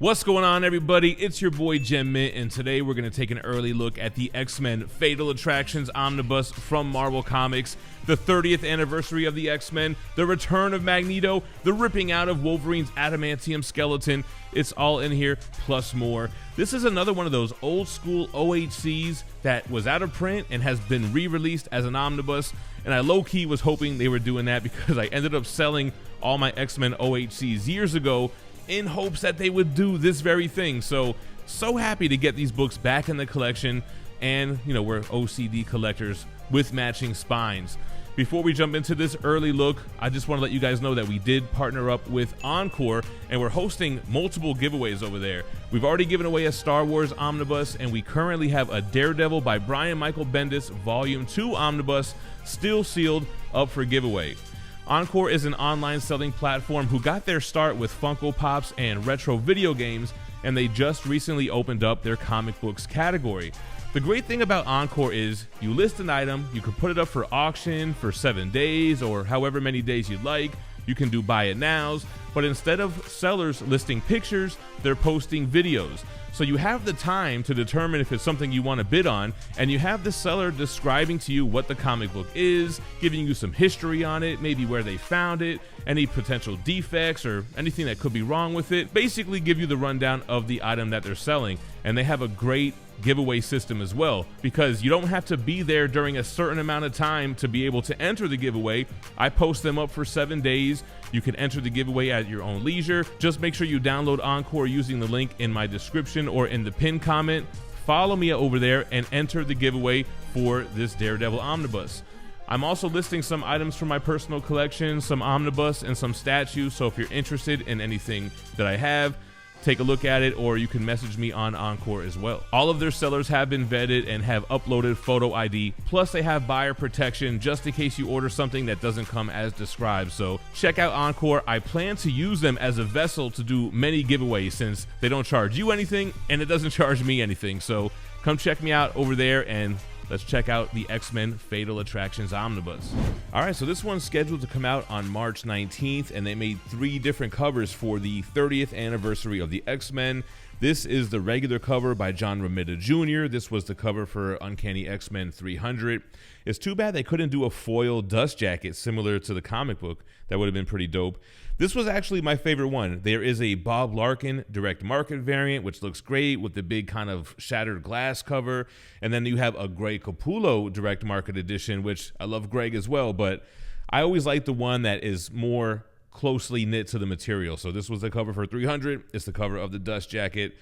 What's going on, everybody? It's your boy Gem Mint, and today we're going to take an early look at the X-Men Fatal Attractions Omnibus from Marvel Comics, the 30th anniversary of the X-Men, the return of Magneto, the ripping out of Wolverine's Adamantium skeleton. It's all in here, plus more. This is another one of those old school OHCs that was out of print and has been re-released as an omnibus, and I low-key was hoping they were doing that because I ended up selling all my X-Men OHCs years ago in hopes that they would do this very thing. So happy to get these books back in the collection, and we're OCD collectors with matching spines. Before we jump into this early look, I just want to let you guys know that we did partner up with Encore, and we're hosting multiple giveaways over there. We've already given away a Star Wars omnibus, and we currently have a Daredevil by Brian Michael Bendis Volume 2 omnibus still sealed up for giveaway. Encore is an online selling platform who got their start with Funko Pops and retro video games, and they just recently opened up their comic books category. The great thing about Encore is you list an item, you can put it up for auction for 7 days or however many days you'd like. You can do buy it nows, but instead of sellers listing pictures, they're posting videos. So you have the time to determine if it's something you want to bid on, and you have the seller describing to you what the comic book is, giving you some history on it, maybe where they found it, any potential defects or anything that could be wrong with it. Basically give you the rundown of the item that they're selling, and they have a great giveaway system as well, because you don't have to be there during a certain amount of time to be able to enter the giveaway. I post them up for 7 days. You can enter the giveaway at your own leisure. Just make sure you download Encore using the link in my description or in the pinned comment. Follow me over there and enter the giveaway for this Daredevil omnibus. I'm also listing some items from my personal collection, some omnibus and some statues, so if you're interested in anything that I have, take a look at it, or you can message me on Encore as well. All of their sellers have been vetted and have uploaded photo ID, plus they have buyer protection just in case you order something that doesn't come as described. So check out Encore. I plan to use them as a vessel to do many giveaways since they don't charge you anything and it doesn't charge me anything. So come check me out over there, and let's check out the X-Men Fatal Attractions Omnibus. All right, so this one's scheduled to come out on March 19th, and they made 3 different covers for the 30th anniversary of the X-Men. This is the regular cover by John Romita Jr. This was the cover for Uncanny X-Men 300. It's too bad they couldn't do a foil dust jacket similar to the comic book. That would have been pretty dope. This was actually my favorite one. There is a Bob Larkin direct market variant, which looks great with the big kind of shattered glass cover. And then you have a Greg Capullo direct market edition, which I love Greg as well, but I always like the one that is more closely knit to the material. So this was the cover for 300. It's the cover of the dust jacket.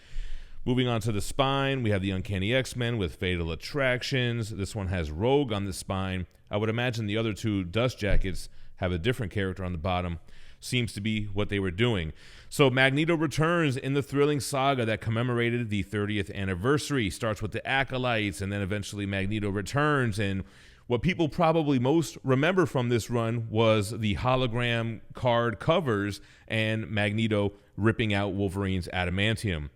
Moving on to the spine, we have the Uncanny X-Men with Fatal Attractions. This one has Rogue on the spine. I would imagine the other 2 dust jackets have a different character on the bottom. Seems to be what they were doing. So Magneto returns in the thrilling saga that commemorated the 30th anniversary. Starts with the Acolytes, and then eventually Magneto returns. And what people probably most remember from this run was the hologram card covers and Magneto ripping out Wolverine's Adamantium.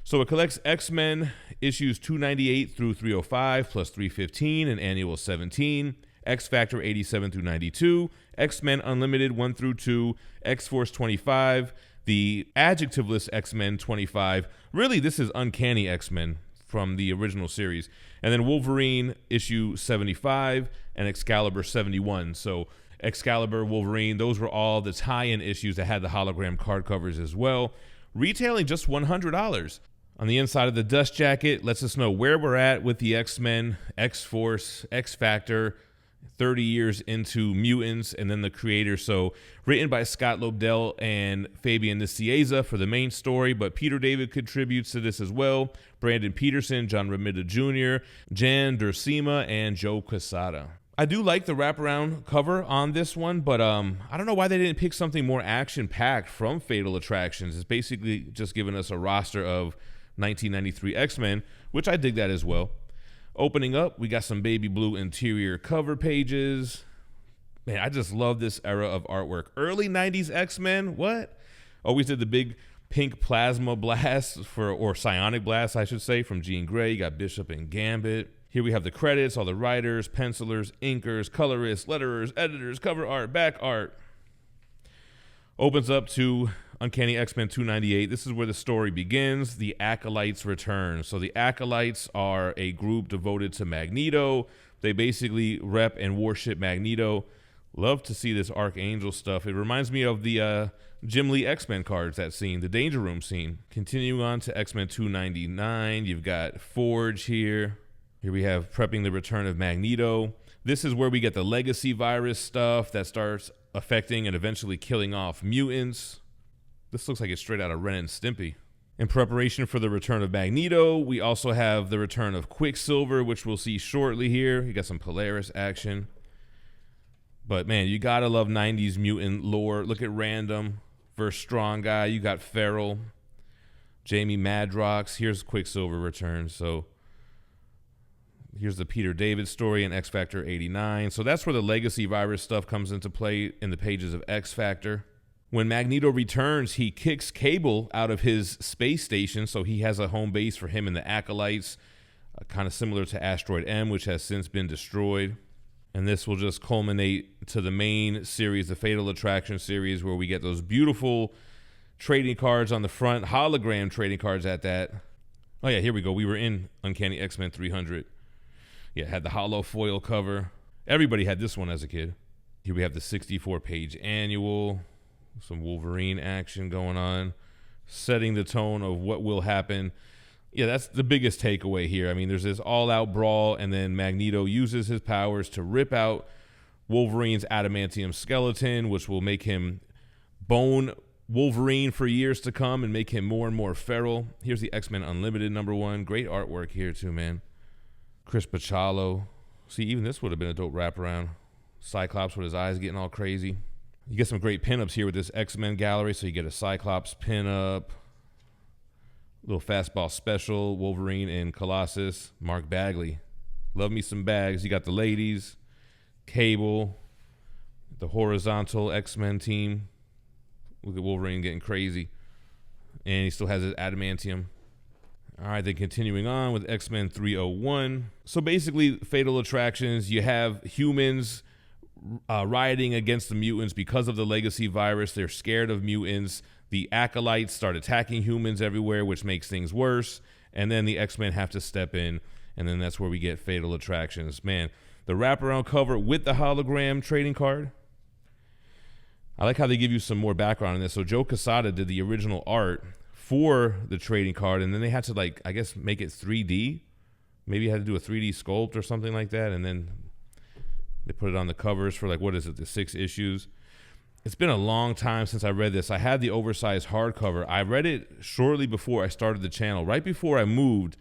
So it collects X-Men issues 298 through 305 plus 315 and annual 17, X-Factor 87 through 92, X-Men Unlimited 1 through 2, X-Force 25, the adjectiveless X-Men 25. Really, this is Uncanny X-Men from the original series. And then Wolverine issue 75 and Excalibur 71. So Excalibur, Wolverine, those were all the tie-in issues that had the hologram card covers as well. Retailing just $100. On the inside of the dust jacket, lets us know where we're at with the X-Men, X-Force, X-Factor, 30 years into mutants, and then the creator. So written by Scott Lobdell and Fabian Nicieza for the main story, but Peter David contributes to this as well. Brandon Peterson, John Romita Jr., Jan Dursema, and Joe Quesada. I do like the wraparound cover on this one, but I don't know why they didn't pick something more action-packed from Fatal Attractions. It's basically just giving us a roster of 1993 X-Men, which I dig that as well. Opening up, we got some baby blue interior cover pages. Man, I just love this era of artwork. Early 90s X-Men, what? Always did the big pink plasma blast or psionic blast, I should say, from Jean Grey. You got Bishop and Gambit. Here we have the credits, all the writers, pencilers, inkers, colorists, letterers, editors, cover art, back art. Opens up to Uncanny X-Men 298. This is where the story begins. The Acolytes return. So the Acolytes are a group devoted to Magneto. They basically rep and worship Magneto. Love to see this Archangel stuff. It reminds me of the Jim Lee X-Men cards, that scene, the Danger Room scene. Continuing on to X-Men 299, you've got Forge here. Here we have prepping the return of Magneto. This is where we get the legacy virus stuff that starts affecting and eventually killing off mutants. This looks like it's straight out of Ren and Stimpy. In preparation for the return of Magneto, we also have the return of Quicksilver, which we'll see shortly here. You got some Polaris action. But man, you gotta love 90s mutant lore. Look at Random versus Strong Guy. You got Feral, Jamie Madrox. Here's Quicksilver return. So here's the Peter David story in X Factor 89. So that's where the legacy virus stuff comes into play in the pages of X Factor. When Magneto returns, he kicks Cable out of his space station, so he has a home base for him and the Acolytes, kind of similar to Asteroid M, which has since been destroyed. And this will just culminate to the main series, the Fatal Attraction series, where we get those beautiful trading cards on the front, hologram trading cards at that. Oh yeah, here we go. We were in Uncanny X-Men 300. Yeah, had the holo foil cover. Everybody had this one as a kid. Here we have the 64-page annual. Some Wolverine action going on, setting the tone of what will happen. Yeah, that's the biggest takeaway here. I mean, there's this all-out brawl, and then Magneto uses his powers to rip out Wolverine's adamantium skeleton, which will make him bone Wolverine for years to come and make him more and more feral. Here's the X-Men Unlimited #1. Great artwork here too, man. Chris Pachalo. See, even this would have been a dope wraparound. Cyclops with his eyes getting all crazy. You get some great pinups here with this X-Men gallery. So you get a Cyclops pinup, little fastball special, Wolverine and Colossus, Mark Bagley. Love me some bags. You got the ladies, Cable, the horizontal X-Men team. Look at Wolverine getting crazy. And he still has his adamantium. All right, then continuing on with X-Men 301. So basically, Fatal Attractions, you have humans rioting against the mutants because of the legacy virus. They're scared of mutants. The Acolytes start attacking humans everywhere, which makes things worse. And then the X-Men have to step in. And then that's where we get Fatal Attractions. Man, the wraparound cover with the hologram trading card. I like how they give you some more background on this. So Joe Quesada did the original art for the trading card, and then they had to, like, I guess, make it 3D. Maybe you had to do a 3D sculpt or something like that, and then they put it on the covers for, like, what is it, the 6 issues. It's been a long time since I read this. I had the oversized hardcover. I read it shortly before I started the channel. Right before I moved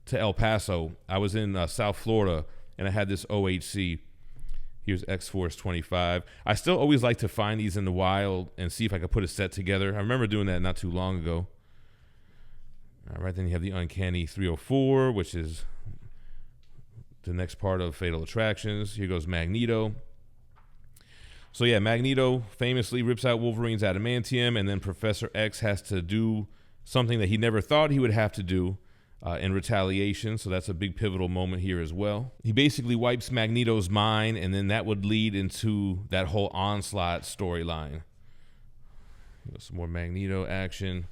to El Paso, I was in South Florida, and I had this OHC. Here's X-Force 25. I still always like to find these in the wild and see if I could put a set together. I remember doing that not too long ago. All right, then you have the Uncanny 304, which is the next part of Fatal Attractions. Here goes Magneto. So yeah, Magneto famously rips out Wolverine's adamantium, and then Professor X has to do something that he never thought he would have to do in retaliation. So that's a big pivotal moment here as well. He basically wipes Magneto's mind, and then that would lead into that whole Onslaught storyline. Some more Magneto action.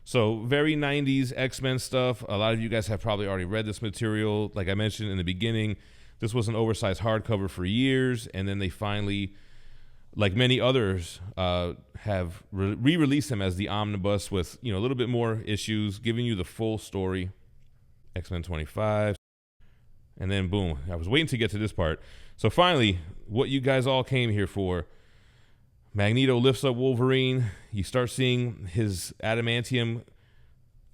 So very 90s X-Men stuff. A lot of you guys have probably already read this material. Like I mentioned in the beginning, this was an oversized hardcover for years, and then they finally, like many others, have re-released them as the Omnibus with, you know, a little bit more issues, giving you the full story. X-Men 25. And then boom, I was waiting to get to this part. So finally, what you guys all came here for. Magneto lifts up Wolverine. You start seeing his adamantium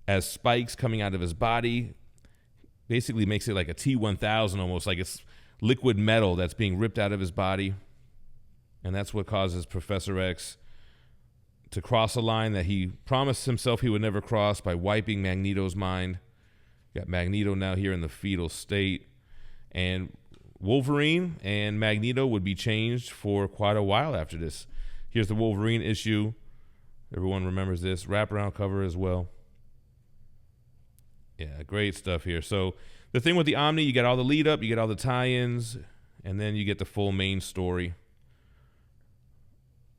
as spikes coming out of his body. Basically makes it like a T-1000 almost, like it's liquid metal that's being ripped out of his body. And that's what causes Professor X to cross a line that he promised himself he would never cross by wiping Magneto's mind. Got Magneto now here in the fetal state. And Wolverine and Magneto would be changed for quite a while after this. Here's the Wolverine issue. Everyone remembers this. Wraparound cover as well. Yeah, great stuff here. So the thing with the Omni, you get all the lead up, you get all the tie-ins, and then you get the full main story.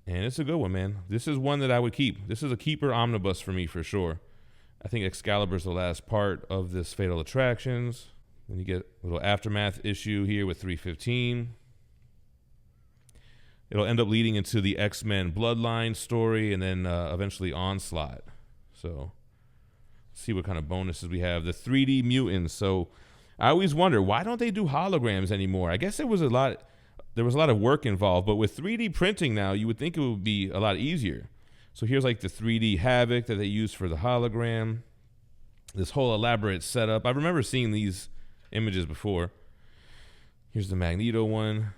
And it's a good one, man. This is one that I would keep. This is a keeper omnibus for me for sure. I think Excalibur's the last part of this Fatal Attractions. Then you get a little aftermath issue here with 315. It'll end up leading into the X-Men Bloodline story and then eventually Onslaught. So let's see what kind of bonuses we have. The 3D mutants. So I always wonder, why don't they do holograms anymore? I guess there was a lot of work involved, but with 3D printing now, you would think it would be a lot easier. So here's like the 3D Havoc that they use for the hologram. This whole elaborate setup. I remember seeing these images before. Here's the Magneto one.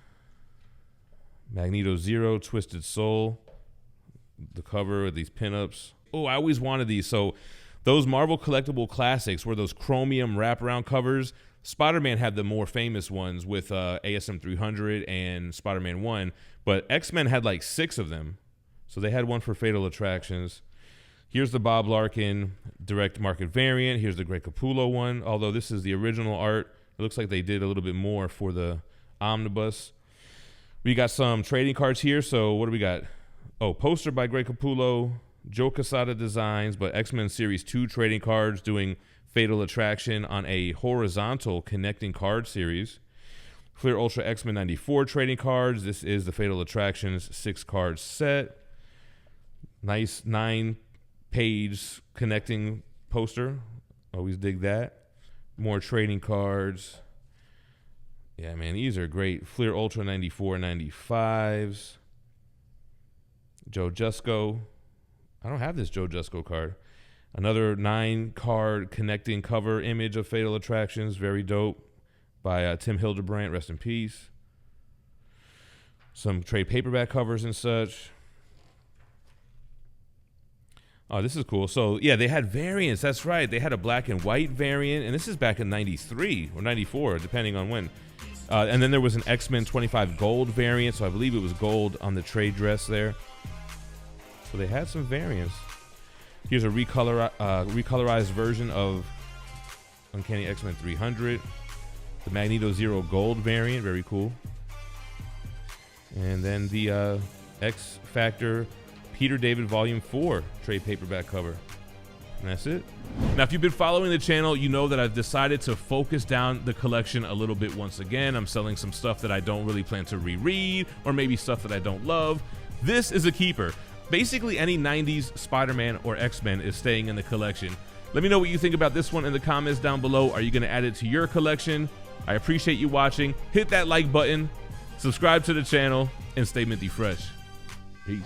Magneto Zero, Twisted Soul. The cover with these pinups. Oh, I always wanted these. So those Marvel Collectible Classics were those chromium wraparound covers. Spider-Man had the more famous ones with ASM 300 and Spider-Man 1, but X-Men had like 6 of them. So they had one for Fatal Attractions. Here's the Bob Larkin direct market variant. Here's the Greg Capullo one. Although this is the original art, it looks like they did a little bit more for the omnibus. We got some trading cards here. So what do we got? Oh, poster by Greg Capullo, Joe Quesada designs, but X-Men Series 2 trading cards doing Fatal Attraction on a horizontal connecting card series. Fleer Ultra X-Men 94 trading cards. This is the Fatal Attractions 6-card set. Nice 9-page connecting poster. Always dig that. More trading cards. Yeah, man, these are great. Fleer Ultra 94 95s. Joe Jusko. I don't have this Joe Jusko card. Another 9-card connecting cover image of Fatal Attractions. Very dope. By Tim Hildebrandt. Rest in peace. Some trade paperback covers and such. Oh, this is cool. So, yeah, they had variants. That's right. They had a black and white variant. And this is back in 93 or 94, depending on when. And then there was an X-Men 25 gold variant. So I believe it was gold on the trade dress there. So they had some variants. Here's a recolorized version of Uncanny X-Men 300. The Magneto Zero Gold variant. Very cool. And then the X Factor Peter David Volume 4 trade paperback cover. And that's it. Now, if you've been following the channel, you know that I've decided to focus down the collection a little bit once again. I'm selling some stuff that I don't really plan to reread, or maybe stuff that I don't love. This is a keeper. Basically, any 90s Spider-Man or X-Men is staying in the collection. Let me know what you think about this one in the comments down below. Are you going to add it to your collection? I appreciate you watching. Hit that like button, subscribe to the channel, and stay minty fresh. Peace.